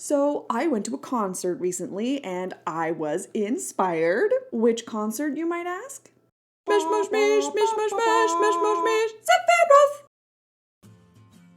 So I went to a concert recently and I was inspired. Which concert, you might ask? Mish, mush, mish, mish, mush, mish, mish, mush, mish, Sephiroth!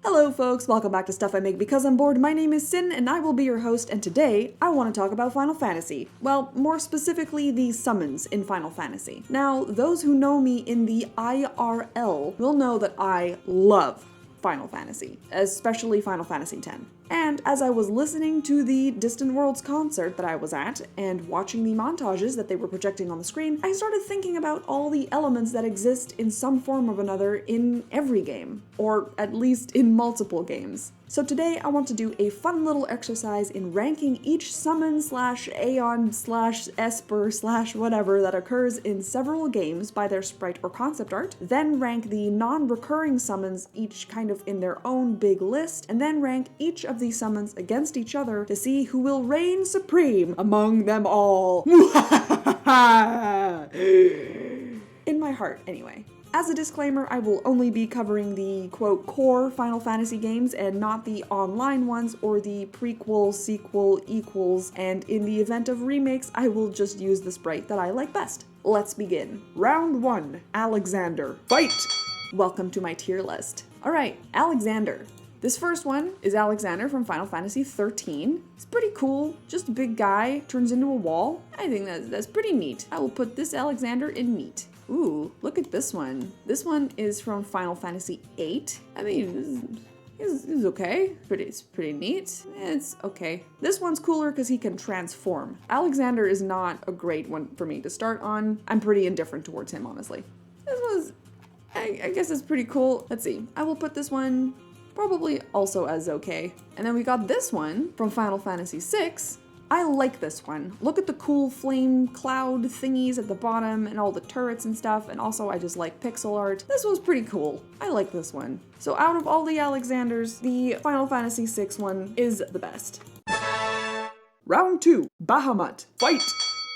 Hello folks, welcome back to Stuff I Make Because I'm Bored. My name is Sin and I will be your host, and today I want to talk about Final Fantasy. Well, more specifically the summons in Final Fantasy. Now, those who know me in the IRL will know that I love Final Fantasy, especially Final Fantasy X. And as I was listening to the Distant Worlds concert that I was at and watching the montages that they were projecting on the screen, I started thinking about all the elements that exist in some form or another in every game, or at least in multiple games. So today I want to do a fun little exercise in ranking each summon slash Aeon slash Esper slash whatever that occurs in several games by their sprite or concept art, then rank the non-recurring summons each kind of in their own big list, and then rank each of these summons against each other to see who will reign supreme among them all. In my heart, anyway. As a disclaimer, I will only be covering the, quote, core Final Fantasy games and not the online ones or the prequel, sequel, equals, and in the event of remakes, I will just use the sprite that I like best. Let's begin. Round 1, Alexander. Fight! Welcome to my tier list. Alright, Alexander. This first one is Alexander from Final Fantasy XIII. It's pretty cool, just a big guy, turns into a wall. I think that's pretty neat. I will put this Alexander in neat. Ooh, look at this one. This one is from Final Fantasy VIII. I mean, it's okay. It's pretty neat. It's okay. This one's cooler because he can transform. Alexander is not a great one for me to start on. I'm pretty indifferent towards him, honestly. This one's, I guess it's pretty cool. Let's see. I will put this one probably also as okay. And then we got this one from Final Fantasy VI. I like this one. Look at the cool flame cloud thingies at the bottom and all the turrets and stuff, and also I just like pixel art. This one's pretty cool. I like this one. So out of all the Alexanders, the Final Fantasy VI one is the best. Round 2, Bahamut. Fight!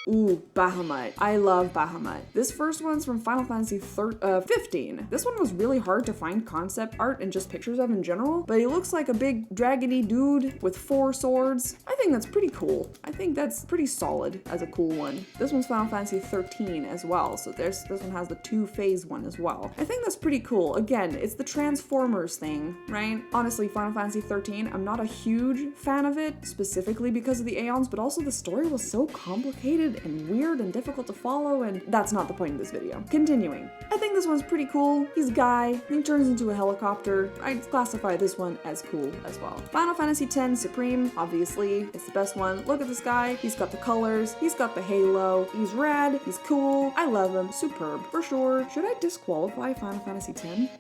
Ooh, Bahamut. I love Bahamut. This first one's from Final Fantasy 15. This one was really hard to find concept art and just pictures of in general, but he looks like a big dragony dude with 4 swords. I think that's pretty cool. I think that's pretty solid as a cool one. This one's Final Fantasy 13 as well, so this one has the 2-phase one as well. I think that's pretty cool. Again, it's the Transformers thing, right? Honestly, Final Fantasy 13, I'm not a huge fan of it, specifically because of the Aeons, but also the story was so complicated and weird and difficult to follow, and that's not the point of this video. Continuing. I think this one's pretty cool. He's a guy, he turns into a helicopter. I'd classify this one as cool as well. Final Fantasy X Supreme, obviously, it's the best one. Look at this guy. He's got the colors, he's got the halo, he's rad, he's cool, I love him, superb, for sure. Should I disqualify Final Fantasy X?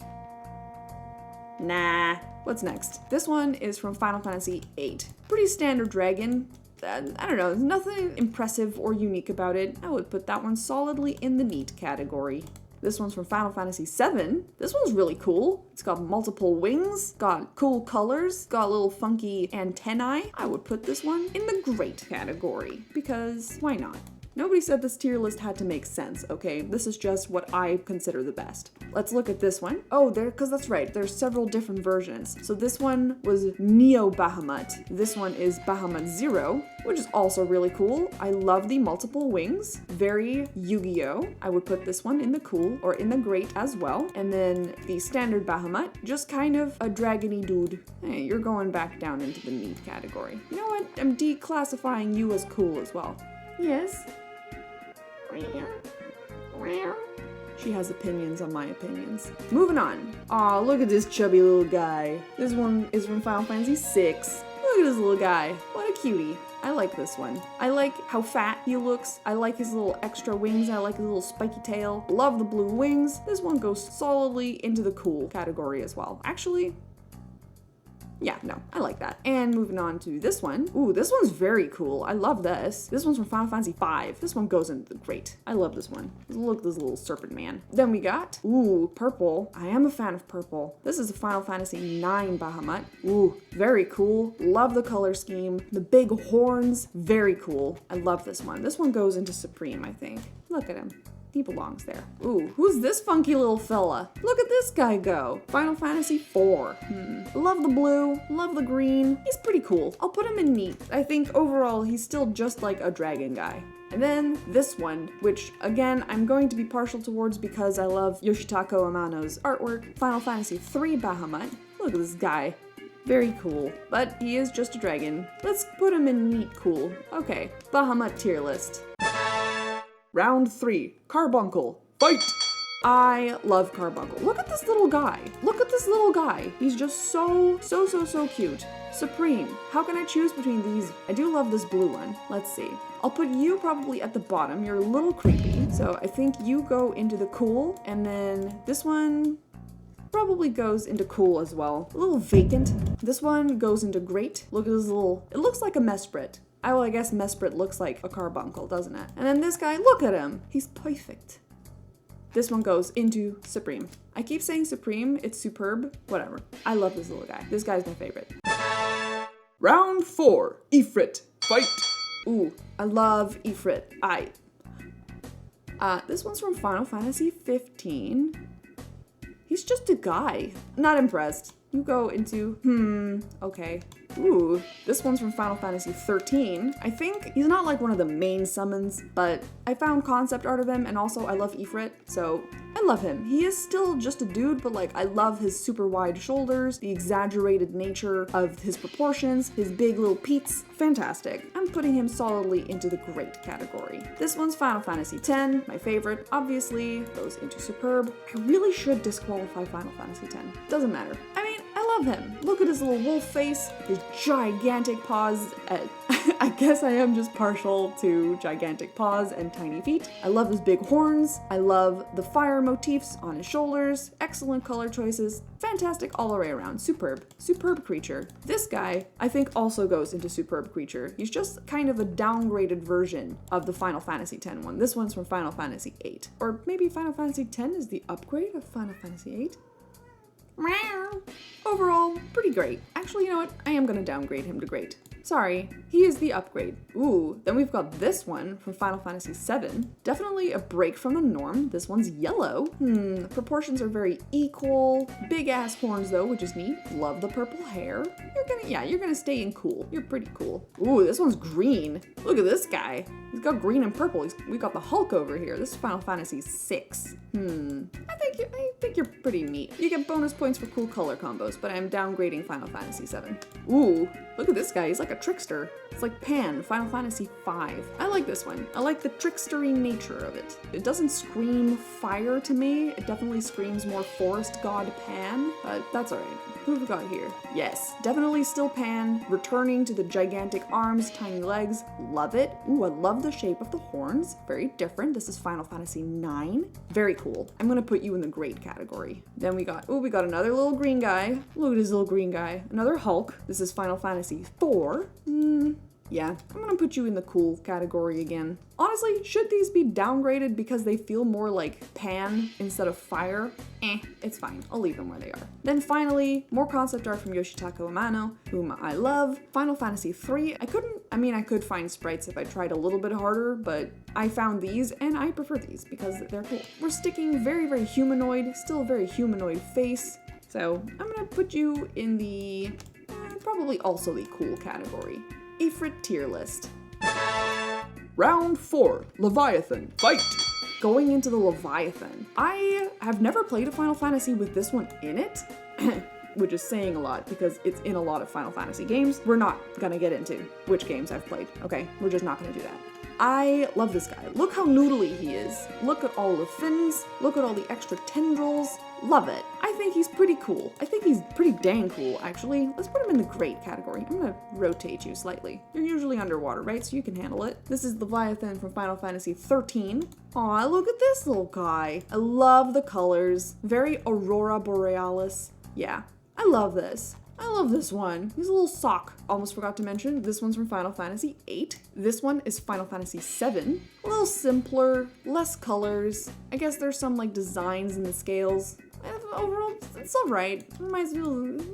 Nah. What's next? This one is from Final Fantasy VIII. Pretty standard dragon. I don't know, there's nothing impressive or unique about it. I would put that one solidly in the neat category. This one's from Final Fantasy VII. This one's really cool. It's got multiple wings, got cool colors, got little funky antennae. I would put this one in the great category, because why not? Nobody said this tier list had to make sense, okay? This is just what I consider the best. Let's look at this one. Oh, because that's right, there's several different versions. So this one was Neo Bahamut. This one is Bahamut Zero, which is also really cool. I love the multiple wings. Very Yu-Gi-Oh! I would put this one in the cool or in the great as well. And then the standard Bahamut, just kind of a dragony dude. Hey, you're going back down into the neat category. You know what? I'm declassifying you as cool as well. Yes. She has opinions on my opinions. Moving on. Aw, look at this chubby little guy. This one is from Final Fantasy VI. Look at this little guy. What a cutie. I like this one. I like how fat he looks. I like his little extra wings. I like his little spiky tail. Love the blue wings. This one goes solidly into the cool category as well. Actually, yeah, no, I like that. And moving on to this one. Ooh, this one's very cool. I love this. This one's from Final Fantasy V. This one goes into the great. I love this one. Look at this little serpent man. Then we got, ooh, purple. I am a fan of purple. This is a Final Fantasy IX Bahamut. Ooh, very cool. Love the color scheme. The big horns, very cool. I love this one. This one goes into Supreme, I think. Look at him. He belongs there. Ooh, who's this funky little fella? Look at this guy go. Final Fantasy IV. Love the blue, love the green. He's pretty cool. I'll put him in neat. I think overall he's still just like a dragon guy. And then this one, which again, I'm going to be partial towards because I love Yoshitaka Amano's artwork. Final Fantasy III Bahamut. Look at this guy. Very cool, but he is just a dragon. Let's put him in neat cool. Okay, Bahamut tier list. Round 3, Carbunkle, fight! I love Carbunkle. Look at this little guy. Look at this little guy. He's just so cute. Supreme. How can I choose between these? I do love this blue one. Let's see. I'll put you probably at the bottom. You're a little creepy. So I think you go into the cool, and then this one probably goes into cool as well. A little vacant. This one goes into great. Look at this little, it looks like a Mesprit. I guess Mesprit looks like a Carbuncle, doesn't it? And then this guy, look at him. He's perfect. This one goes into Supreme. I keep saying Supreme, it's superb, whatever. I love this little guy. This guy's my favorite. Round 4, Ifrit, fight. Ooh, I love Ifrit. This one's from Final Fantasy 15. He's just a guy. Not impressed. You go into, okay. Ooh, this one's from Final Fantasy 13. I think he's not like one of the main summons, but I found concept art of him, and also I love Ifrit, so I love him. He is still just a dude, but like I love his super wide shoulders, the exaggerated nature of his proportions, his big little peats. Fantastic. I'm putting him solidly into the great category. This one's Final Fantasy X, my favorite, obviously, goes into superb. I really should disqualify Final Fantasy X. Doesn't matter. I mean, I love him. Look at his little wolf face, his gigantic paws. I guess I am just partial to gigantic paws and tiny feet. I love his big horns. I love the fire motifs on his shoulders. Excellent color choices. Fantastic all the way around. Superb. Superb creature. This guy, I think, also goes into superb creature. He's just kind of a downgraded version of the Final Fantasy X one. This one's from Final Fantasy VIII. Or maybe Final Fantasy X is the upgrade of Final Fantasy VIII? Overall, pretty great. Actually, you know what? I am gonna downgrade him to great. Sorry, he is the upgrade. Ooh, then we've got this one from Final Fantasy VII. Definitely a break from the norm. This one's yellow. Proportions are very equal. Big ass horns though, which is neat. Love the purple hair. You're gonna stay in cool. You're pretty cool. Ooh, this one's green. Look at this guy. He's got green and purple. We got the Hulk over here. This is Final Fantasy VI. I think you're pretty neat. You get bonus points for cool color combos, but I'm downgrading Final Fantasy VII. Ooh, look at this guy. He's like a trickster. It's like Pan, Final Fantasy V. I like this one. I like the trickstery nature of it. It doesn't scream fire to me. It definitely screams more forest god Pan, but that's alright. Who have we got here? Yes, definitely still Pan, returning to the gigantic arms, tiny legs. Love it. Ooh, I love the shape of the horns. Very different. This is Final Fantasy IX. Very cool. I'm gonna put you in the great category. Then we got another little green guy. Look at his little green guy. Another Hulk. This is Final Fantasy IV. Yeah, I'm gonna put you in the cool category again. Honestly, should these be downgraded because they feel more like Pan instead of fire? It's fine. I'll leave them where they are. Then finally, more concept art from Yoshitaka Amano, whom I love. Final Fantasy III. I could find sprites if I tried a little bit harder, but I found these and I prefer these because they're cool. We're sticking very, very humanoid, still a very humanoid face. So I'm gonna put you in the, probably also the cool category. Ifrit tier list. Round 4, Leviathan, fight! Going into the Leviathan. I have never played a Final Fantasy with this one in it, which is saying a lot because it's in a lot of Final Fantasy games. We're not gonna get into which games I've played, okay? We're just not gonna do that. I love this guy. Look how noodly he is. Look at all the fins. Look at all the extra tendrils. Love it. I think he's pretty cool. I think he's pretty dang cool, actually. Let's put him in the great category. I'm gonna rotate you slightly. You're usually underwater, right? So you can handle it. This is Leviathan from Final Fantasy 13. Aw, look at this little guy. I love the colors. Very Aurora Borealis. Yeah, I love this. I love this one. He's a little sock. Almost forgot to mention, this one's from Final Fantasy VIII. This one is Final Fantasy VII. A little simpler, less colors. I guess there's some like designs in the scales. Overall, it's alright. Reminds me of,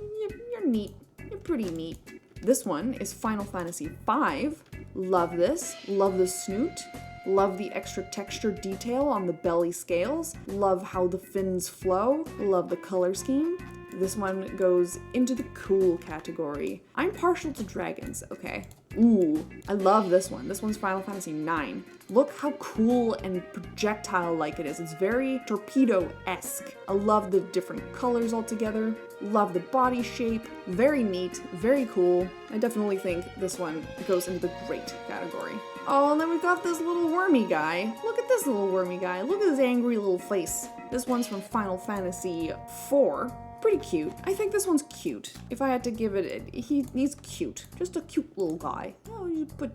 you're neat. You're pretty neat. This one is Final Fantasy V. Love this. Love the snoot. Love the extra texture detail on the belly scales. Love how the fins flow. Love the color scheme. This one goes into the cool category. I'm partial to dragons, okay. Ooh, I love this one. This one's Final Fantasy IX. Look how cool and projectile-like it is. It's very torpedo-esque. I love the different colors altogether. Love the body shape. Very neat, very cool. I definitely think this one goes into the great category. Oh, and then we've got this little wormy guy. Look at this little wormy guy. Look at his angry little face. This one's from Final Fantasy IV. Pretty cute. I think this one's cute. If I had to give it, he's cute. Just a cute little guy. Oh,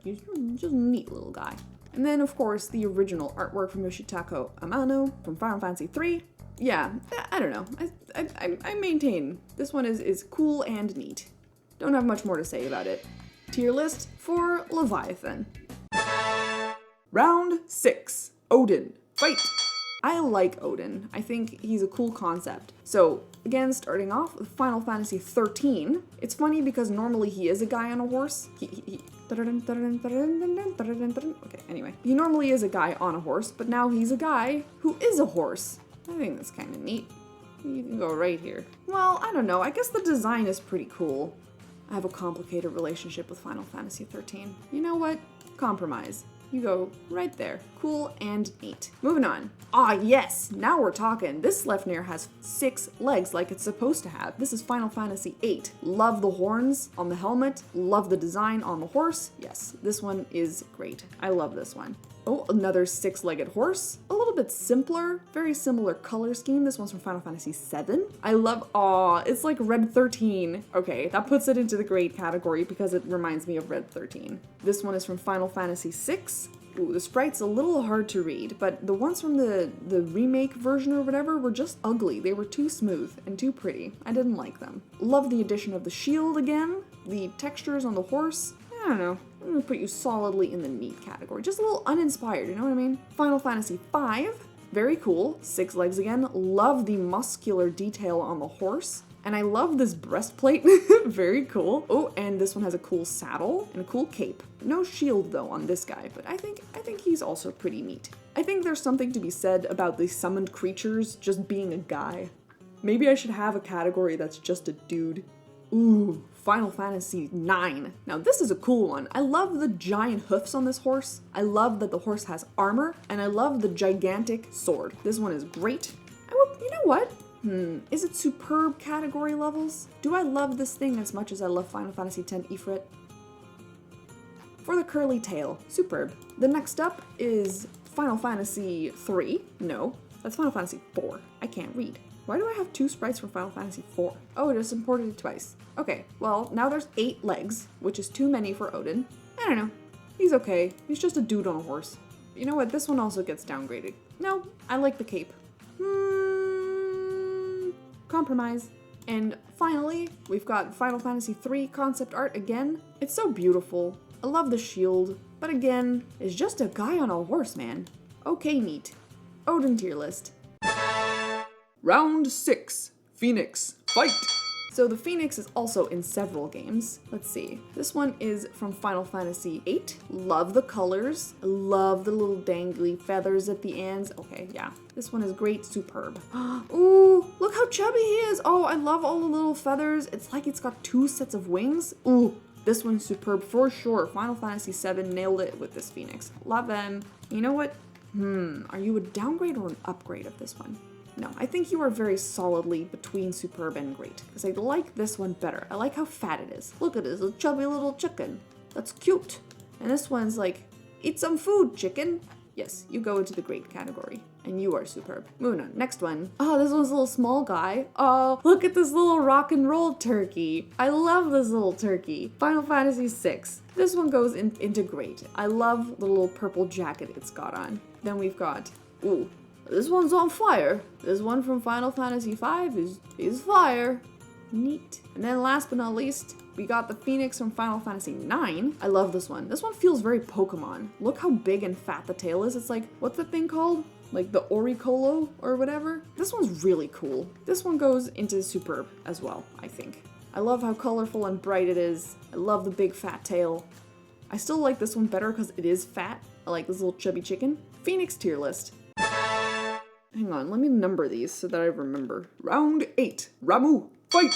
just a neat little guy. And then, of course, the original artwork from Yoshitaka Amano from Final Fantasy III. Yeah, I don't know. I maintain this one is cool and neat. Don't have much more to say about it. Tier list for Leviathan. Round 6. Odin. Fight! I like Odin. I think he's a cool concept. So, again, starting off with Final Fantasy XIII, it's funny because normally he is a guy on a horse. Okay, anyway. He normally is a guy on a horse, but now he's a guy who is a horse. I think that's kind of neat. You can go right here. Well, I don't know. I guess the design is pretty cool. I have a complicated relationship with Final Fantasy XIII. You know what? Compromise. You go right there. Cool and neat. Moving on. Ah, yes! Now we're talking. This Sleipnir has 6 legs like it's supposed to have. This is Final Fantasy VIII. Love the horns on the helmet. Love the design on the horse. Yes, this one is great. I love this one. Oh, another 6-legged horse. A little bit simpler. Very similar color scheme. This one's from Final Fantasy VII. I love, aw, it's like Red 13. Okay, that puts it into the great category because it reminds me of Red 13. This one is from Final Fantasy VI. Ooh, the sprite's a little hard to read, but the ones from the remake version or whatever were just ugly. They were too smooth and too pretty. I didn't like them. Love the addition of the shield again. The textures on the horse. I don't know. I'm gonna put you solidly in the neat category. Just a little uninspired, you know what I mean? Final Fantasy V. Very cool. 6 legs again. Love the muscular detail on the horse. And I love this breastplate. Very cool. Oh, and this one has a cool saddle and a cool cape. No shield though on this guy, but I think he's also pretty neat. I think there's something to be said about the summoned creatures just being a guy. Maybe I should have a category that's just a dude. Ooh, Final Fantasy IX. Now this is a cool one. I love the giant hoofs on this horse. I love that the horse has armor, and I love the gigantic sword. This one is great. You know what? Is it superb category levels? Do I love this thing as much as I love Final Fantasy X Ifrit? For the curly tail, superb. The next up is Final Fantasy III. No, that's Final Fantasy IV. I can't read. Why do I have 2 sprites from Final Fantasy IV? Oh, I just imported it twice. Okay, well, now there's 8 legs, which is too many for Odin. I don't know. He's okay. He's just a dude on a horse. You know what? This one also gets downgraded. No, I like the cape. Compromise. And finally, we've got Final Fantasy III concept art again. It's so beautiful. I love the shield, but again, it's just a guy on a horse, man. Okay, neat. Odin tier list. Round 6. Phoenix. Fight! So the Phoenix is also in several games. Let's see. This one is from Final Fantasy VIII. Love the colors. Love the little dangly feathers at the ends. Okay, yeah. This one is great. Superb. Ooh, look how chubby he is. Oh, I love all the little feathers. It's like it's got 2 sets of wings. Ooh, this one's superb for sure. Final Fantasy VII nailed it with this Phoenix. Love them. You know what? Are you a downgrade or an upgrade of this one? No, I think you are very solidly between superb and great, because I like this one better. I like how fat it is. Look at this, a chubby little chicken. That's cute. And this one's like, eat some food, chicken. Yes, you go into the great category, and you are superb. Moving on, next one. Oh, this one's a little small guy. Oh, look at this little rock and roll turkey. I love this little turkey. Final Fantasy VI. This one goes into great. I love the little purple jacket it's got on. Then we've got, ooh, this one's on fire. This one from Final Fantasy V is fire. Neat. And then last but not least, we got the Phoenix from Final Fantasy IX. I love this one. This one feels very Pokemon. Look how big and fat the tail is. It's like, what's the thing called? Like the Oricolo or whatever? This one's really cool. This one goes into superb as well, I think. I love how colorful and bright it is. I love the big fat tail. I still like this one better because it is fat. I like this little chubby chicken. Phoenix tier list. Hang on, let me number these so that I remember. Round 8. Ramuh, fight!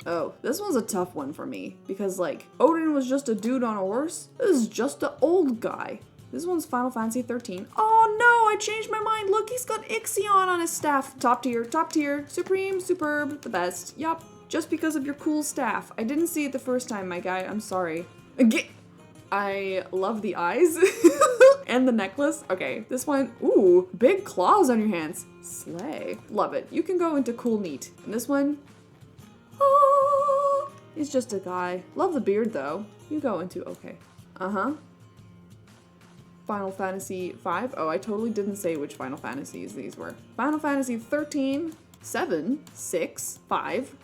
Oh, this one's a tough one for me. Because, like, Odin was just a dude on a horse. This is just an old guy. This one's Final Fantasy 13. Oh no, I changed my mind. Look, he's got Ixion on his staff. Top tier, supreme, superb, the best. Yup, just because of your cool staff. I didn't see it the first time, my guy. I'm sorry. I love the eyes and the necklace. Okay, this one, ooh, big claws on your hands. Slay. Love it. You can go into cool neat. And this one, oh, he's just a guy. Love the beard though. You go into, okay. Final Fantasy 5. Oh, I totally didn't say which Final Fantasies these were. Final Fantasy 13, 7, 6, 5.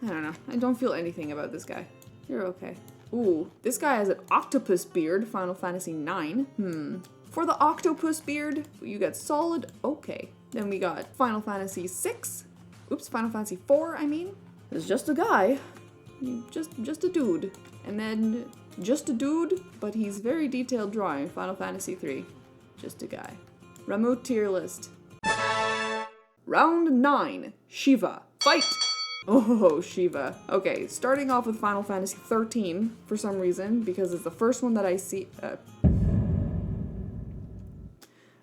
I don't know. I don't feel anything about this guy. You're okay. Ooh, this guy has an octopus beard, Final Fantasy 9. For the octopus beard, you get solid, okay. Then we got Final Fantasy 6. Oops, Final Fantasy 4, I mean. It's just a guy. Just a dude. And then just a dude, but he's very detailed drawing, Final Fantasy 3. Just a guy. Ramuh tier list. Round 9. Shiva, fight! Oh, Shiva. Okay, starting off with Final Fantasy 13 for some reason, because it's the first one that I see. I'm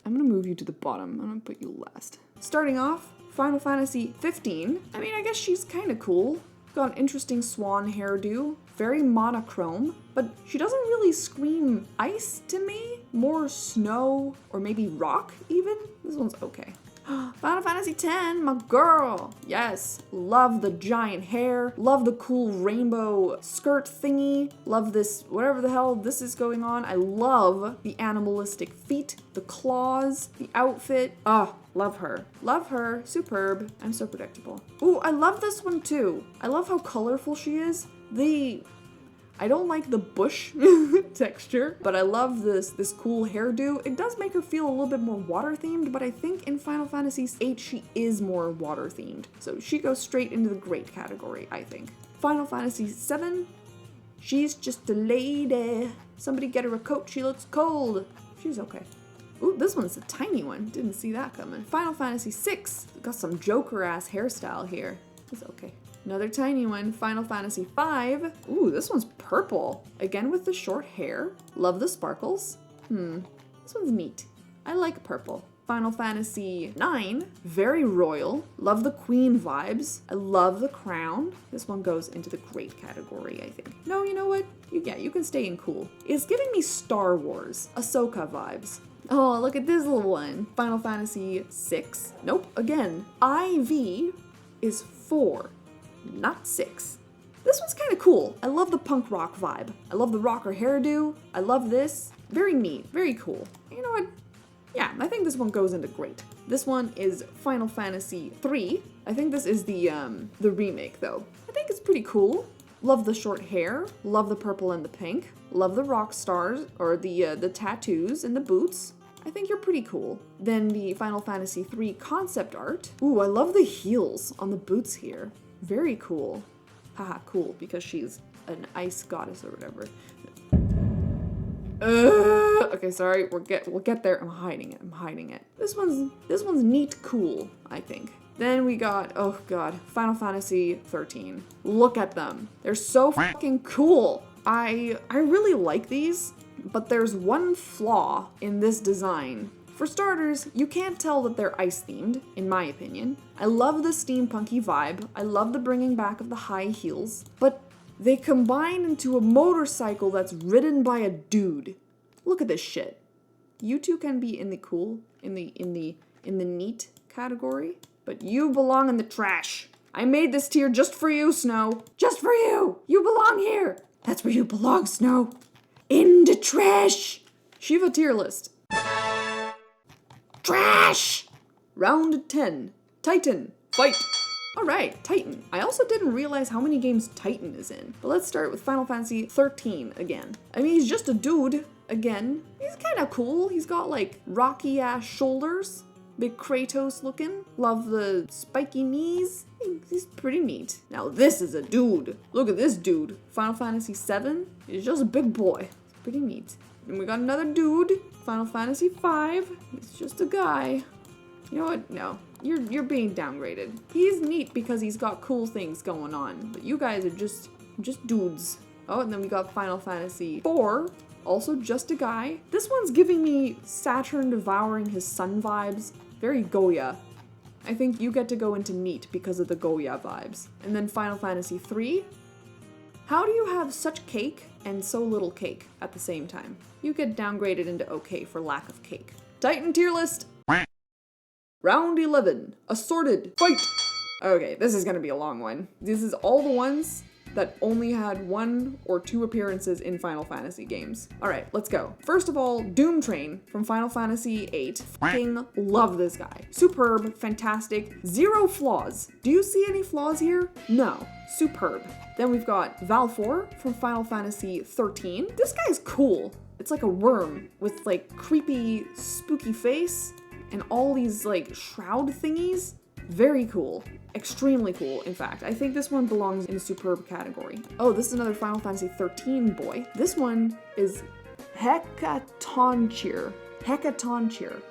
gonna move you to the bottom. I'm gonna put you last. Starting off, Final Fantasy 15. I mean, I guess she's kind of cool. Got an interesting swan hairdo. Very monochrome, but she doesn't really scream ice to me. More snow, or maybe rock even. This one's okay. Final Fantasy X, my girl. Yes, love the giant hair. Love the cool rainbow skirt thingy. Love this, whatever the hell this is going on. I love the animalistic feet, the claws, the outfit. Love her. Love her. Superb. I'm so predictable. Ooh, I love this one too. I love how colorful she is. I don't like the bush texture, but I love this cool hairdo. It does make her feel a little bit more water themed, but I think in Final Fantasy VIII she is more water themed. So she goes straight into the great category, I think. Final Fantasy VII, she's just a lady. Somebody get her a coat, she looks cold. She's okay. Ooh, this one's a tiny one. Didn't see that coming. Final Fantasy VI, got some Joker-ass hairstyle here. It's okay. Another tiny one, Final Fantasy V. Ooh, this one's purple. Again with the short hair. Love the sparkles. This one's neat. I like purple. Final Fantasy IX, very royal. Love the queen vibes. I love the crown. This one goes into the great category, I think. No, you know what? You can stay in cool. It's giving me Star Wars, Ahsoka vibes. Oh, look at this little one. Final Fantasy VI. Nope, again. IV is 4. Not 6. This one's kind of cool. I love the punk rock vibe. I love the rocker hairdo. I love this. Very neat. Very cool. You know what? Yeah, I think this one goes into great. This one is Final Fantasy III. I think this is the remake though. I think it's pretty cool. Love the short hair. Love the purple and the pink. Love the rock stars or the tattoos and the boots. I think you're pretty cool. Then the Final Fantasy III concept art. Ooh, I love the heels on the boots here. Very cool. Haha, cool, because she's an ice goddess or whatever. Okay, sorry, we'll get there. I'm hiding it. This one's neat cool, I think. Then we got, oh god, Final Fantasy 13. Look at them. They're so fucking cool. I really like these, but there's one flaw in this design. For starters, you can't tell that they're ice-themed, in my opinion. I love the steampunky vibe, I love the bringing back of the high heels, but they combine into a motorcycle that's ridden by a dude. Look at this shit. You two can be in the cool, in the neat category, but you belong in the trash. I made this tier just for you, Snow. Just for you! You belong here! That's where you belong, Snow. In the trash! Shiva tier list. Trash! Round 10. Titan, fight! Alright, Titan. I also didn't realize how many games Titan is in. But let's start with Final Fantasy 13 again. I mean, he's just a dude, again. He's kind of cool. He's got, like, rocky-ass shoulders. Big Kratos looking. Love the spiky knees. He's pretty neat. Now this is a dude. Look at this dude. Final Fantasy 7 is just a big boy. It's pretty neat. And we got another dude. Final Fantasy V. He's just a guy. You know what? No. You're being downgraded. He's neat because he's got cool things going on. But you guys are just dudes. Oh, and then we got Final Fantasy IV. Also just a guy. This one's giving me Saturn devouring his son vibes. Very Goya. I think you get to go into neat because of the Goya vibes. And then Final Fantasy III. How do you have such cake and so little cake at the same time? You get downgraded into okay for lack of cake. Titan tier list. Round 11. Assorted. Fight! Okay, this is gonna be a long one. This is all the ones that only had 1 or 2 appearances in Final Fantasy games. Alright, let's go. First of all, Doom Train from Final Fantasy VIII. Fucking love this guy. Superb, fantastic, 0 flaws. Do you see any flaws here? No. Superb. Then we've got Valfor from Final Fantasy XIII. This guy's cool. It's like a worm with like creepy, spooky face and all these like shroud thingies. Very cool. Extremely cool, in fact. I think this one belongs in the superb category. Oh, this is another Final Fantasy XIII boy. This one is Hecatoncheer. Hecatoncheer.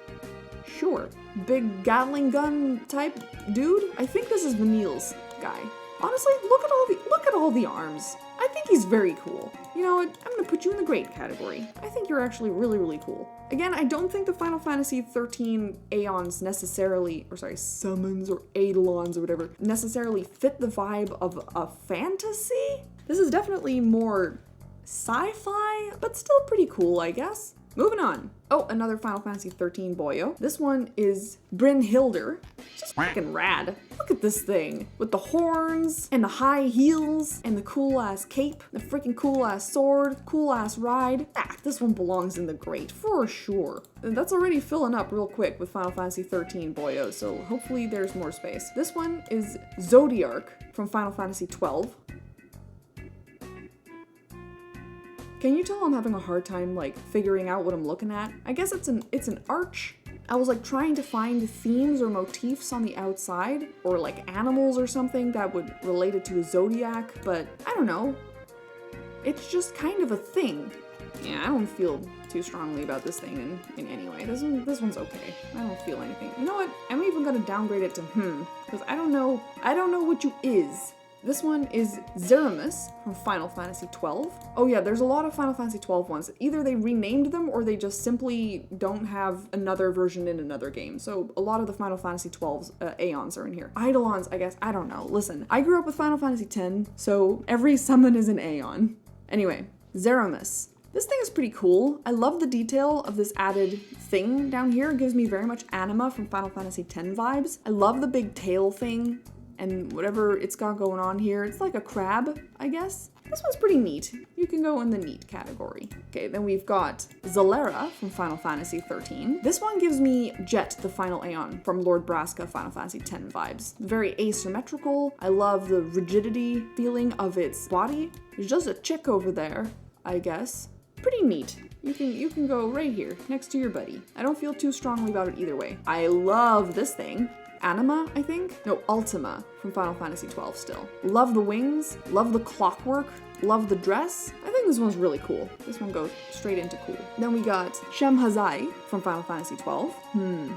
Sure. Big Gatling gun type dude. I think this is Vanille's guy. Honestly, look at all the arms. I think he's very cool. You know what? I'm gonna put you in the great category. I think you're actually really, really cool. Again, I don't think the Final Fantasy XIII Aeons necessarily, summons or Eidolons or whatever, necessarily fit the vibe of a fantasy. This is definitely more sci-fi, but still pretty cool, I guess. Moving on. Oh, another Final Fantasy XIII boyo. This one is Brynhildr. Just fucking rad. Look at this thing. With the horns, and the high heels, and the cool-ass cape, the freaking cool-ass sword, cool-ass ride. Ah, this one belongs in the great, for sure. And that's already filling up real quick with Final Fantasy XIII boyo, so hopefully there's more space. This one is Zodiark from Final Fantasy XII. Can you tell I'm having a hard time, like, figuring out what I'm looking at? I guess it's an arch. I was, like, trying to find themes or motifs on the outside, or, like, animals or something that would relate it to a zodiac, but I don't know. It's just kind of a thing. Yeah, I don't feel too strongly about this thing in any way. This one's okay. I don't feel anything. You know what? I'm even gonna downgrade it to because I don't know what you is. This one is Zeramus from Final Fantasy XII. Oh yeah, there's a lot of Final Fantasy XII ones. Either they renamed them or they just simply don't have another version in another game. So a lot of the Final Fantasy XII's Aeons are in here. Eidolons, I guess, I don't know. Listen, I grew up with Final Fantasy X, so every summon is an Aeon. Anyway, Zeramus. This thing is pretty cool. I love the detail of this added thing down here. It gives me very much Anima from Final Fantasy X vibes. I love the big tail thing. And whatever it's got going on here, it's like a crab, I guess. This one's pretty neat. You can go in the neat category. Okay, then we've got Zalera from Final Fantasy XIII. This one gives me Jet, the final Aeon, from Lord Braska Final Fantasy X vibes. Very asymmetrical. I love the rigidity feeling of its body. There's just a chick over there, I guess. Pretty neat. You can go right here, next to your buddy. I don't feel too strongly about it either way. I love this thing. Anima, I think? No, Ultima from Final Fantasy XII still. Love the wings, love the clockwork, love the dress. I think this one's really cool. This one goes straight into cool. Then we got Shemhazai from Final Fantasy XII.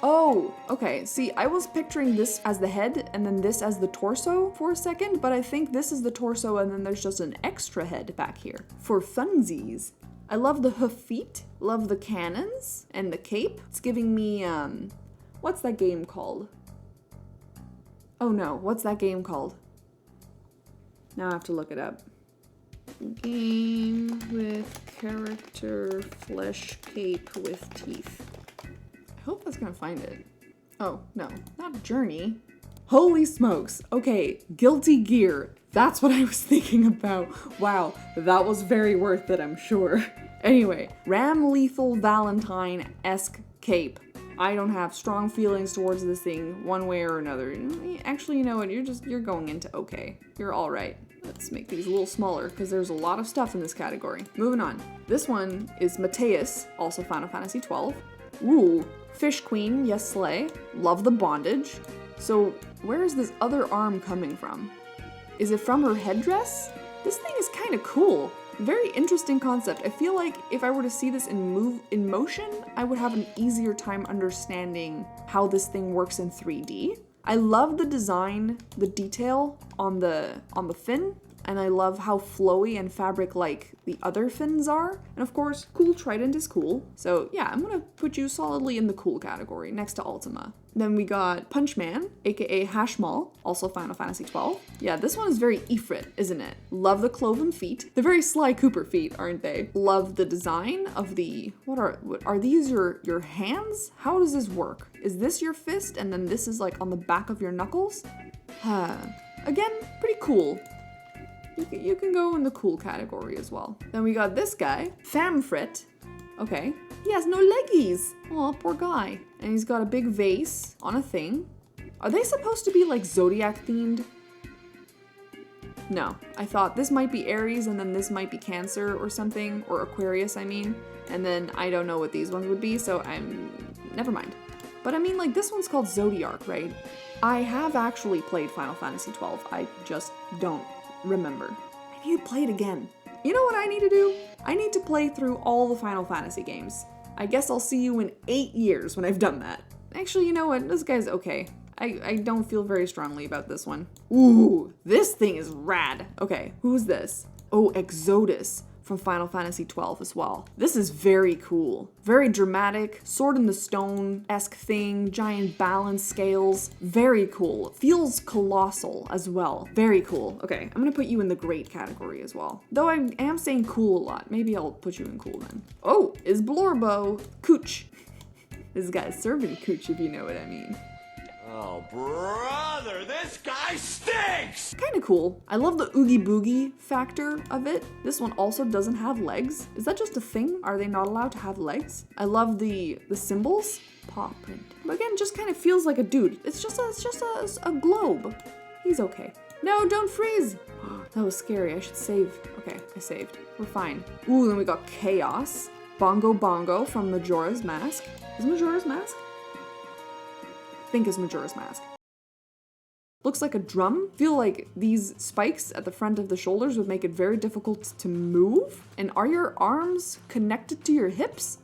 Oh, okay. See, I was picturing this as the head and then this as the torso for a second, but I think this is the torso and then there's just an extra head back here. For funsies. I love the hoof feet, love the cannons, and the cape. It's giving me, what's that game called? Oh no, what's that game called? Now I have to look it up. Game with character, flesh, cape with teeth. I hope that's gonna find it. Oh, no, not Journey. Holy smokes. Okay, Guilty Gear. That's what I was thinking about. Wow, that was very worth it, I'm sure. Anyway, Ram Lethal Valentine-esque cape. I don't have strong feelings towards this thing one way or another. Actually, you know what? You're going into okay. You're all right. Let's make these a little smaller because there's a lot of stuff in this category. Moving on. This one is Mateus, also Final Fantasy XII. Ooh, Fish Queen, yes slay. Love the bondage. So where is this other arm coming from? Is it from her headdress? This thing is kind of cool. Very interesting concept. I feel like if I were to see this in motion, I would have an easier time understanding how this thing works in 3D. I love the design, the detail on the fin, and I love how flowy and fabric-like the other fins are. And of course, cool trident is cool. So yeah, I'm gonna put you solidly in the cool category next to Ultima. Then we got Punchman, aka Hashmal, also Final Fantasy XII. Yeah, this one is very Ifrit, isn't it? Love the cloven feet. They're very Sly Cooper feet, aren't they? Love the design of the, what are these your hands? How does this work? Is this your fist and then this is like on the back of your knuckles? Again, pretty cool. You can go in the cool category as well. Then we got this guy, Famfrit. Okay. He has no leggies. Aw, poor guy. And he's got a big vase on a thing. Are they supposed to be like Zodiac themed? No. I thought this might be Aries and then this might be Cancer or something. Or Aquarius, I mean. And then I don't know what these ones would be, so never mind. But I mean, like, this one's called Zodiac, right? I have actually played Final Fantasy XII. I just don't remember. I need to play it again. You know what I need to do? I need to play through all the Final Fantasy games. I guess I'll see you in 8 years when I've done that. Actually, you know what? This guy's okay. I don't feel very strongly about this one. Ooh, this thing is rad. Okay, who's this? Oh, Exodus from Final Fantasy XII as well. This is very cool. Very dramatic, Sword in the Stone-esque thing, giant balance scales. Very cool. Feels colossal as well. Very cool. Okay, I'm gonna put you in the great category as well. Though I am saying cool a lot. Maybe I'll put you in cool then. Oh, is Blorbo Cooch. This guy's serving Cooch, if you know what I mean. Oh, brother, this guy stinks! Kinda cool. I love the oogie boogie factor of it. This one also doesn't have legs. Is that just a thing? Are they not allowed to have legs? I love the symbols. Paw print. But again, just kind of feels like a dude. It's just a globe. He's okay. No, don't freeze! That was scary. I should save. Okay, I saved. We're fine. Ooh, then we got Chaos. Bongo Bongo from Majora's Mask. Is Majora's Mask? I think is Majora's Mask. Looks like a drum. Feel like these spikes at the front of the shoulders would make it very difficult to move. And are your arms connected to your hips?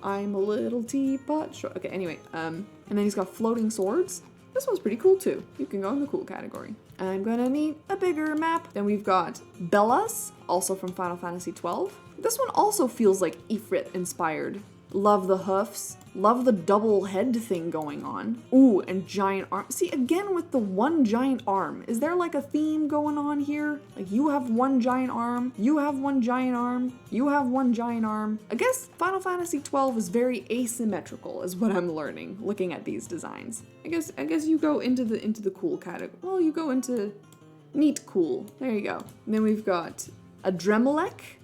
I'm a little teapot. Sure. Okay, anyway. And then he's got floating swords. This one's pretty cool too. You can go in the cool category. I'm gonna need a bigger map. Then we've got Bellas, also from Final Fantasy XII. This one also feels like Ifrit inspired. Love the hoofs. Love the double head thing going on. Ooh, and giant arm. See, again with the one giant arm. Is there like a theme going on here? Like you have one giant arm, you have one giant arm, you have one giant arm. I guess Final Fantasy XII is very asymmetrical is what I'm learning looking at these designs. I guess you go into the cool category. Well, you go into neat cool. There you go. And then we've got a Dremelich.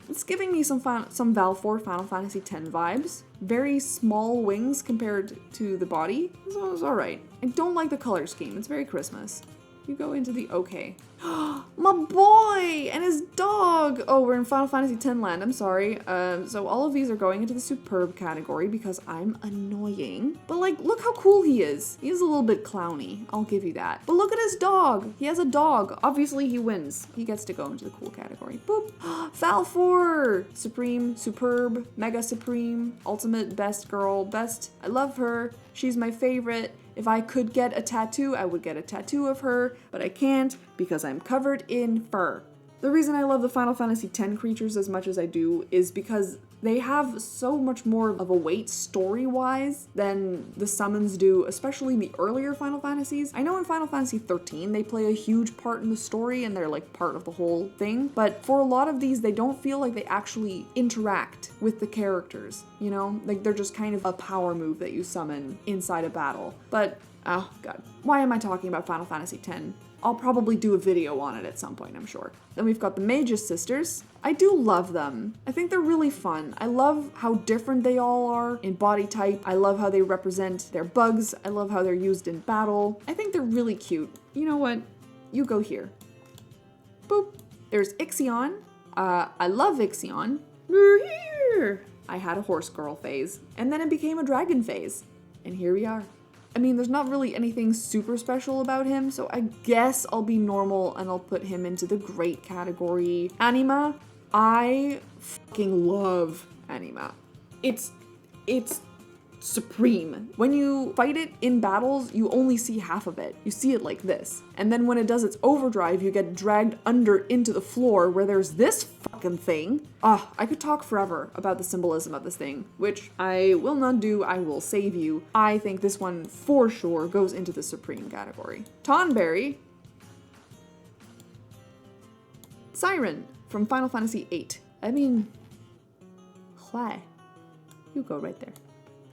It's giving me some Val4 Final Fantasy X vibes. Very small wings compared to the body. So it's alright. I don't like the color scheme. It's very Christmas. You go into the okay. My boy and his dog. Oh, we're in Final Fantasy X land. I'm sorry. So all of these are going into the superb category because I'm annoying. But like, look how cool he is. He is a little bit clowny. I'll give you that. But look at his dog. He has a dog. Obviously he wins. He gets to go into the cool category. Boop. Val4. Supreme, superb, mega supreme, ultimate, best girl, best. I love her. She's my favorite. If I could get a tattoo, I would get a tattoo of her, but I can't because I'm covered in fur. The reason I love the Final Fantasy X creatures as much as I do is because they have so much more of a weight story-wise than the summons do, especially in the earlier Final Fantasies. I know in Final Fantasy XIII they play a huge part in the story and they're like part of the whole thing, but for a lot of these they don't feel like they actually interact with the characters, you know? Like they're just kind of a power move that you summon inside a battle. But, oh god, why am I talking about Final Fantasy X? I'll probably do a video on it at some point, I'm sure. Then we've got the Magus Sisters. I do love them. I think they're really fun. I love how different they all are in body type. I love how they represent their bugs. I love how they're used in battle. I think they're really cute. You know what? You go here. Boop. There's Ixion. I love Ixion. I had a horse girl phase, and then it became a dragon phase. And here we are. I mean, there's not really anything super special about him, so I guess I'll be normal and I'll put him into the great category. Anima, I fucking love Anima. It's supreme. When you fight it in battles, you only see half of it. You see it like this. And then when it does its overdrive, you get dragged under into the floor where there's this fucking thing. I could talk forever about the symbolism of this thing, which I will not do. I will save you. I think this one for sure goes into the supreme category. Tonberry. Siren from Final Fantasy VIII. I mean, why? You go right there.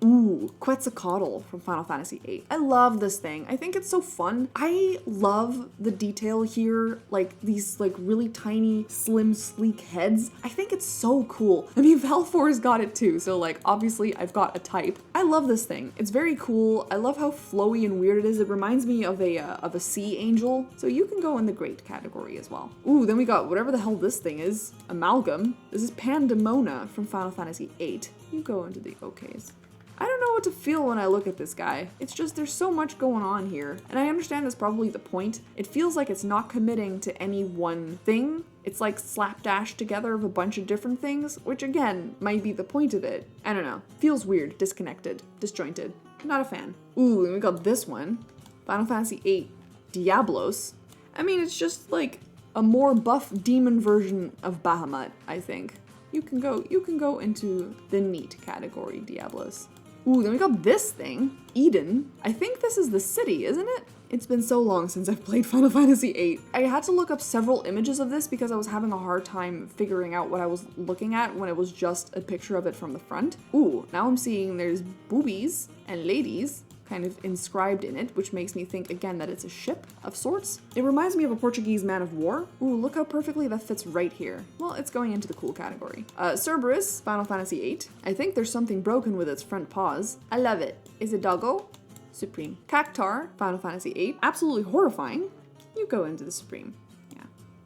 Ooh, Quetzalcoatl from Final Fantasy VIII. I love this thing. I think it's so fun. I love the detail here, like these like really tiny, slim, sleek heads. I think it's so cool. I mean, Valfor's got it too, so like obviously I've got a type. I love this thing. It's very cool. I love how flowy and weird it is. It reminds me of a sea angel, so you can go in the great category as well. Ooh, then we got whatever the hell this thing is. Amalgam. This is Pandemona from Final Fantasy VIII. You go into the okays. I don't know what to feel when I look at this guy. It's just there's so much going on here. And I understand that's probably the point. It feels like it's not committing to any one thing. It's like slapdash together of a bunch of different things, which again, might be the point of it. I don't know. Feels weird, disconnected, disjointed. Not a fan. Ooh, and we got this one. Final Fantasy VIII Diablos. I mean, it's just like a more buff demon version of Bahamut, I think. You can go into the neat category, Diablos. Ooh, then we got this thing, Eden. I think this is the city, isn't it? It's been so long since I've played Final Fantasy VIII. I had to look up several images of this because I was having a hard time figuring out what I was looking at when it was just a picture of it from the front. Ooh, now I'm seeing there's boobies and ladies kind of inscribed in it, which makes me think again that it's a ship of sorts. It reminds me of a Portuguese man of war. Ooh, look how perfectly that fits right here. Well, it's going into the cool category. Cerberus, Final Fantasy VIII. I think there's something broken with its front paws. I love it. Is it doggo? Supreme. Cactar, Final Fantasy VIII. Absolutely horrifying. You go into the Supreme. Yeah,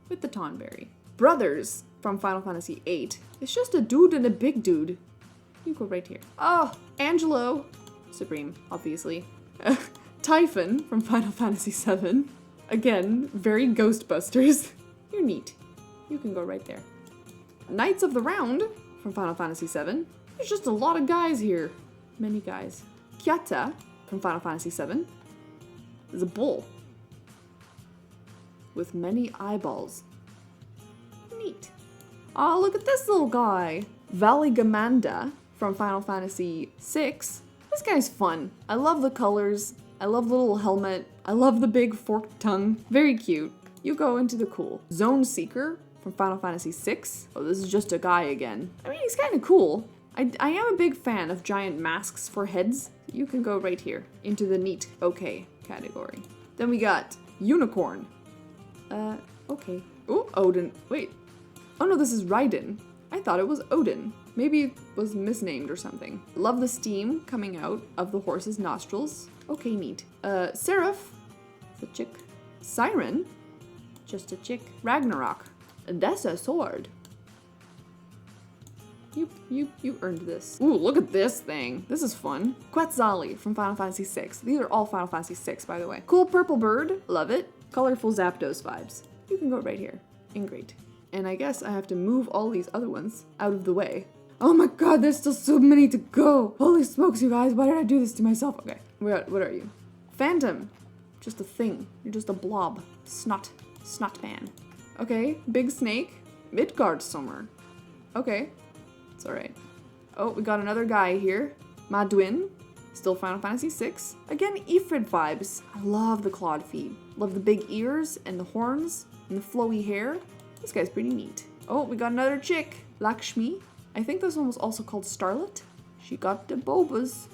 with the Tonberry. Brothers from Final Fantasy VIII. It's just a dude and a big dude. You go right here. Oh, Angelo. Supreme, obviously. Typhon from Final Fantasy VII. Again, very Ghostbusters. You're neat. You can go right there. Knights of the Round from Final Fantasy VII. There's just a lot of guys here. Many guys. Kiata from Final Fantasy VII. There's a bull. With many eyeballs. Neat. Oh, look at this little guy. Valigamanda from Final Fantasy VI. This guy's fun. I love the colors. I love the little helmet. I love the big forked tongue. Very cute. You go into the cool. Zone Seeker from Final Fantasy VI. Oh, this is just a guy again. I mean, he's kind of cool. I am a big fan of giant masks for heads. You can go right here into the neat okay category. Then we got Unicorn. Okay. Oh, Odin. Wait. Oh no, this is Raiden. I thought it was Odin. Maybe it was misnamed or something. Love the steam coming out of the horse's nostrils. Okay, neat. Seraph. It's a chick. Siren. Just a chick. Ragnarok. That's a sword. You earned this. Ooh, look at this thing. This is fun. Quetzali from Final Fantasy VI. These are all Final Fantasy VI, by the way. Cool purple bird. Love it. Colorful Zapdos vibes. You can go right here. And great. And I guess I have to move all these other ones out of the way. Oh my god, there's still so many to go. Holy smokes, you guys. Why did I do this to myself? Okay, what are you? Phantom. Just a thing. You're just a blob. Snot pan. Okay, big snake. Midgard Summer. Okay, it's alright. Oh, we got another guy here. Madwin. Still Final Fantasy VI. Again, Ifrit vibes. I love the clawed feet. Love the big ears and the horns and the flowy hair. This guy's pretty neat. Oh, we got another chick. Lakshmi. I think this one was also called Starlet. She got the bobas.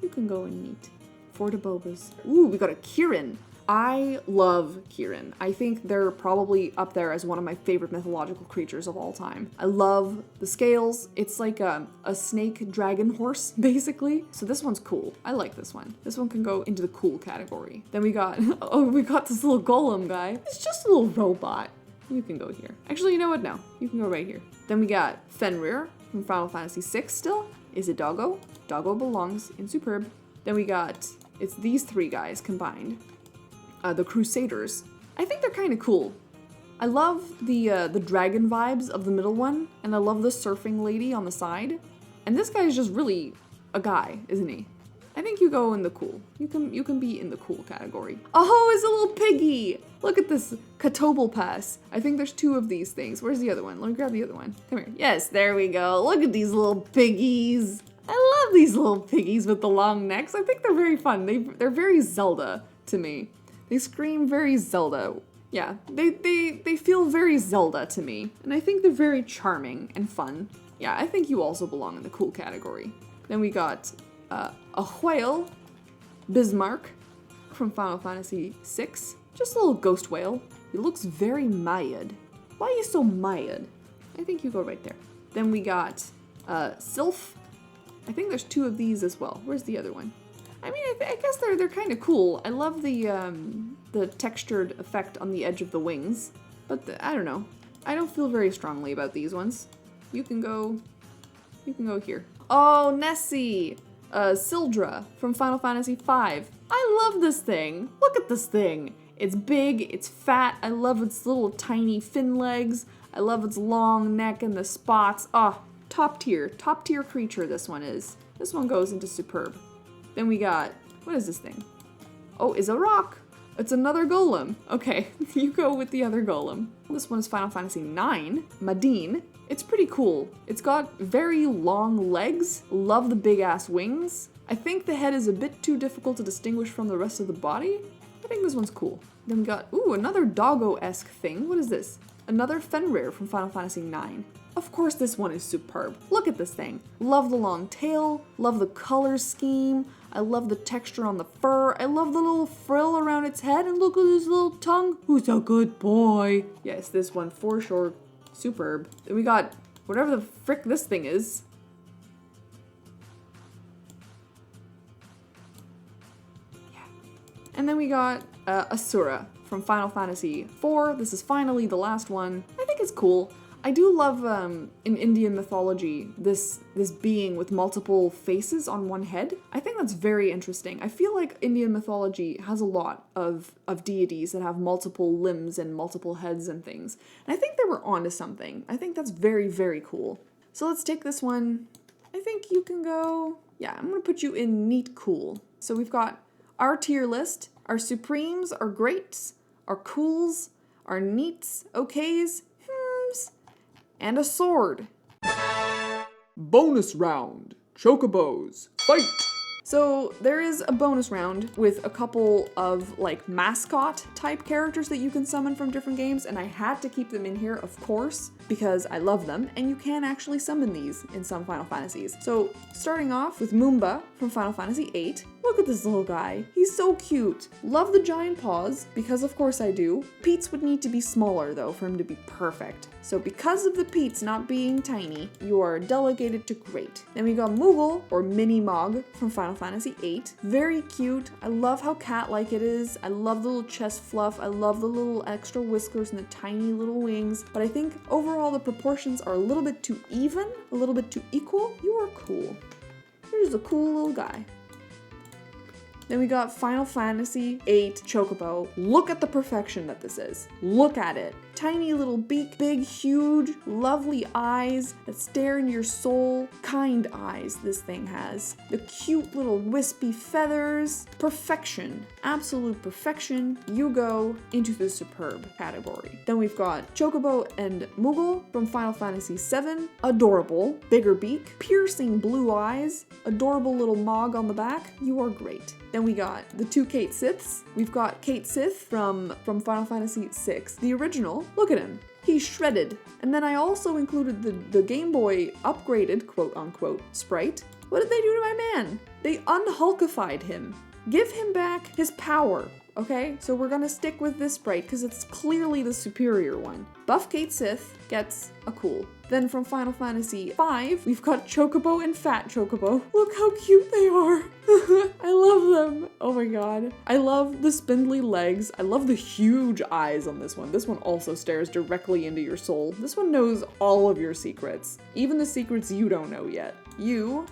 You can go and meet. For the bobas. Ooh, we got a Kirin. I love Kirin. I think they're probably up there as one of my favorite mythological creatures of all time. I love the scales. It's like a snake dragon horse, basically. So this one's cool. I like this one. This one can go into the cool category. Then we got, we got this little golem guy. It's just a little robot. You can go here. Actually, you know what? No. You can go right here. Then we got Fenrir from Final Fantasy VI still. Is it Doggo? Doggo belongs in Superb. Then we got It's these three guys combined. The Crusaders. I think they're kind of cool. I love the dragon vibes of the middle one, and I love the surfing lady on the side. And this guy is just really a guy, isn't he? I think you go in the cool. You can be in the cool category. Oh, it's a little piggy! Look at this Chocobo pass. I think there's two of these things. Where's the other one? Let me grab the other one. Come here. Yes, there we go. Look at these little piggies. I love these little piggies with the long necks. I think they're very fun. They're very Zelda to me. They scream very Zelda. Yeah, they feel very Zelda to me. And I think they're very charming and fun. Yeah, I think you also belong in the cool category. Then we got a whale, Bismarck, from Final Fantasy VI. Just a little ghost whale. He looks very mired. Why are you so mired? I think you go right there. Then we got Sylph. I think there's two of these as well. Where's the other one? I mean, I guess they're kind of cool. I love the textured effect on the edge of the wings, but I don't know. I don't feel very strongly about these ones. You can go here. Oh, Nessie! Sildra from Final Fantasy V. I love this thing. Look at this thing. It's big, it's fat. I love its little tiny fin legs. I love its long neck and the spots. Ah, top tier creature this one is. This one goes into superb. Then we got, what is this thing? Oh, it's a rock. It's another golem. Okay, you go with the other golem. This one is Final Fantasy IX, Madine. It's pretty cool. It's got very long legs. Love the big ass wings. I think the head is a bit too difficult to distinguish from the rest of the body. I think this one's cool. Then we got, ooh, another doggo-esque thing. What is this? Another Fenrir from Final Fantasy IX. Of course this one is superb. Look at this thing. Love the long tail. Love the color scheme. I love the texture on the fur. I love the little frill around its head. And look at his little tongue. Who's a good boy? Yes, this one for sure. Superb. Then we got whatever the frick this thing is. Yeah. And then we got Asura from Final Fantasy IV. This is finally the last one. I think it's cool. I do love, in Indian mythology, this being with multiple faces on one head. I think that's very interesting. I feel like Indian mythology has a lot of deities that have multiple limbs and multiple heads and things. And I think they were onto something. I think that's very, very cool. So let's take this one. I think you can go, yeah, I'm gonna put you in neat cool. So we've got our tier list, our supremes, our greats, our cools, our neats, okays, and a sword. Bonus round. Chocobos. Fight! So there is a bonus round with a couple of like mascot type characters that you can summon from different games, and I had to keep them in here, of course, because I love them, and you can actually summon these in some Final Fantasies. So starting off with Moomba from Final Fantasy VIII. Look at this little guy. He's so cute. Love the giant paws, because of course I do. Pete's would need to be smaller though for him to be perfect. So because of the Pete's not being tiny, you are delegated to great. Then we got Moogle, or Mini Mog, from Final Fantasy VIII. Very cute. I love how cat-like it is. I love the little chest fluff. I love the little extra whiskers and the tiny little wings. But I think overall the proportions are a little bit too even, a little bit too equal. You are cool. You're just a cool little guy. Then we got Final Fantasy VIII Chocobo. Look at the perfection that this is. Look at it. Tiny little beak, big, huge, lovely eyes that stare into your soul. Kind eyes this thing has. The cute little wispy feathers. Perfection. Absolute perfection. You go into the superb category. Then we've got Chocobo and Moogle from Final Fantasy VII. Adorable. Bigger beak. Piercing blue eyes. Adorable little Mog on the back. You are great. Then we got the two Cait Siths. We've got Cait Sith from Final Fantasy VI. The original. Look at him. He's shredded. And then I also included the Game Boy upgraded, quote unquote, sprite. What did they do to my man? They unhulkified him. Give him back his power. Okay, so we're gonna stick with this sprite because it's clearly the superior one. Buff Cait Sith gets a cool. Then from Final Fantasy V, we've got Chocobo and Fat Chocobo. Look how cute they are. I love them. Oh my god. I love the spindly legs. I love the huge eyes on this one. This one also stares directly into your soul. This one knows all of your secrets, even the secrets you don't know yet. You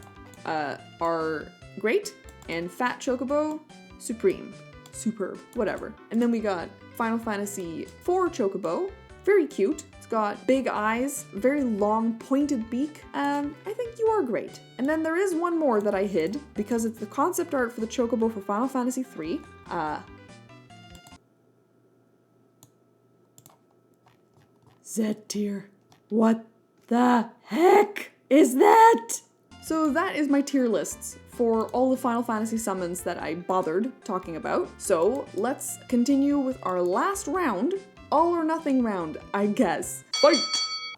are great, and Fat Chocobo, supreme, superb, whatever. And then we got Final Fantasy IV Chocobo, very cute. It's got big eyes, very long pointed beak. I think you are great. And then there is one more that I hid because it's the concept art for the Chocobo for Final Fantasy III. Z tier. What the heck is that? So that is my tier lists for all the Final Fantasy summons that I bothered talking about. So let's continue with our last round. All or nothing round, I guess. Fight!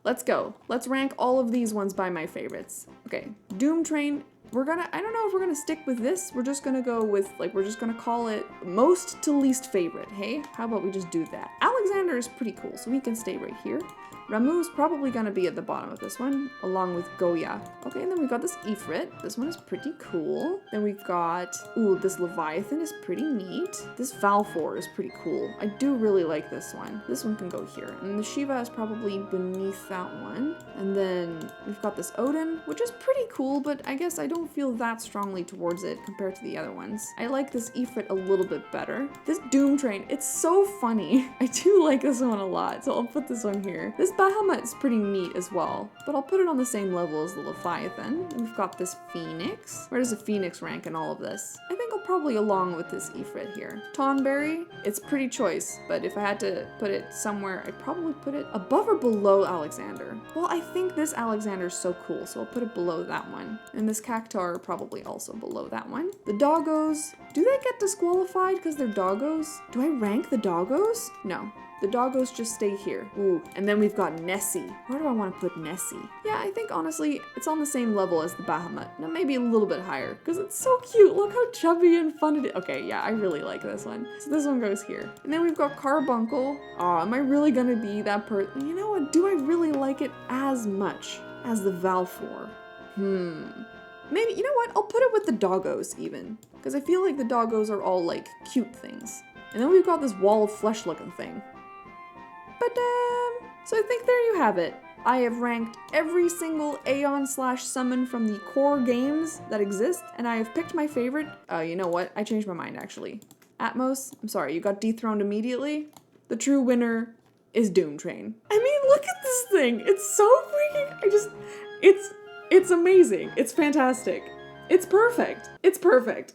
Let's go. Let's rank all of these ones by my favorites. Okay, Doom Train. I don't know if we're gonna stick with this. We're just gonna go with, we're just gonna call it most to least favorite, hey? How about we just do that? Alexander is pretty cool, so he can stay right here. Ramuh is probably gonna be at the bottom of this one, along with Goya. Okay, and then we've got this Ifrit. This one is pretty cool. Then we've got, ooh, this Leviathan is pretty neat. This Fanfare is pretty cool. I do really like this one. This one can go here. And the Shiva is probably beneath that one. And then we've got this Odin, which is pretty cool, but I guess I don't feel that strongly towards it compared to the other ones. I like this Ifrit a little bit better. This Doom Train, it's so funny. I do like this one a lot, so I'll put this one here. This Bahamut is pretty neat as well, but I'll put it on the same level as the Leviathan. And we've got this Phoenix. Where does the Phoenix rank in all of this? I think I'll probably along with this Ifrit here. Tonberry, it's pretty choice, but if I had to put it somewhere, I'd probably put it above or below Alexander. Well, I think this Alexander is so cool, so I'll put it below that one. And this Cactar probably also below that one. The Doggos, do they get disqualified because they're Doggos? Do I rank the Doggos? No. The Doggos just stay here. Ooh, and then we've got Nessie. Where do I want to put Nessie? Yeah, I think honestly, it's on the same level as the Bahamut. Now maybe a little bit higher, because it's so cute. Look how chubby and fun it is. Okay, yeah, I really like this one. So this one goes here. And then we've got Carbunkle. Aw, am I really gonna be that person? You know what, do I really like it as much as the Valfor? Maybe, you know what, I'll put it with the Doggos even, because I feel like the Doggos are all like cute things. And then we've got this wall of flesh looking thing. So I think there you have it. I have ranked every single Aeon/summon from the core games that exist, and I have picked my favorite. You know what? I changed my mind, actually. Atmos, I'm sorry, you got dethroned immediately. The true winner is Doom Train. I mean, look at this thing. It's so freaking, it's amazing. It's fantastic. It's perfect. It's perfect.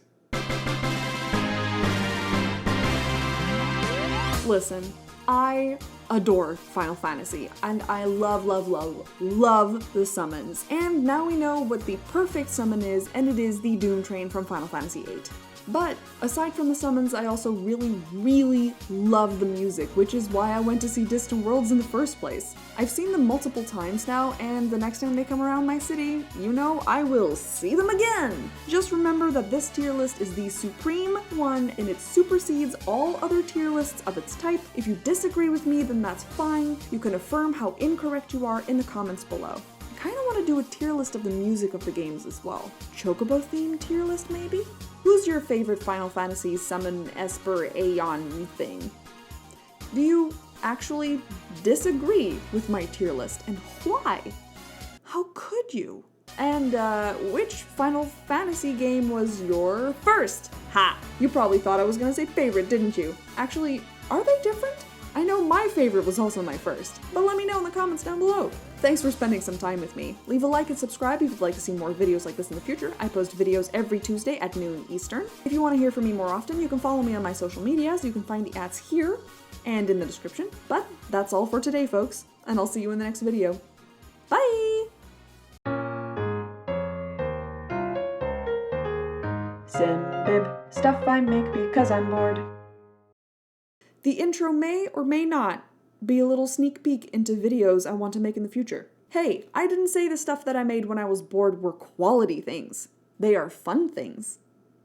Listen, I adore Final Fantasy, and I love the summons. And now we know what the perfect summon is, and it is the Doom Train from Final Fantasy VIII. But aside from the summons, I also really love the music, which is why I went to see Distant Worlds in the first place. I've seen them multiple times now, and the next time they come around my city, you know, I will see them again! Just remember that this tier list is the supreme one, and it supersedes all other tier lists of its type. If you disagree with me, then that's fine. You can affirm how incorrect you are in the comments below. I kinda wanna do a tier list of the music of the games as well. Chocobo themed tier list, maybe? Who's your favorite Final Fantasy summon Esper Aeon thing? Do you actually disagree with my tier list, and why? How could you? And which Final Fantasy game was your first? Ha! You probably thought I was gonna say favorite, didn't you? Actually, are they different? I know my favorite was also my first, but let me know in the comments down below. Thanks for spending some time with me. Leave a like and subscribe if you'd like to see more videos like this in the future. I post videos every Tuesday at noon Eastern. If you want to hear from me more often, you can follow me on my social medias. You can find the ads here and in the description. But that's all for today, folks, and I'll see you in the next video. Bye! SIMBIB, stuff I make because I'm bored. The intro may or may not be a little sneak peek into videos I want to make in the future. Hey, I didn't say the stuff that I made when I was bored were quality things. They are fun things.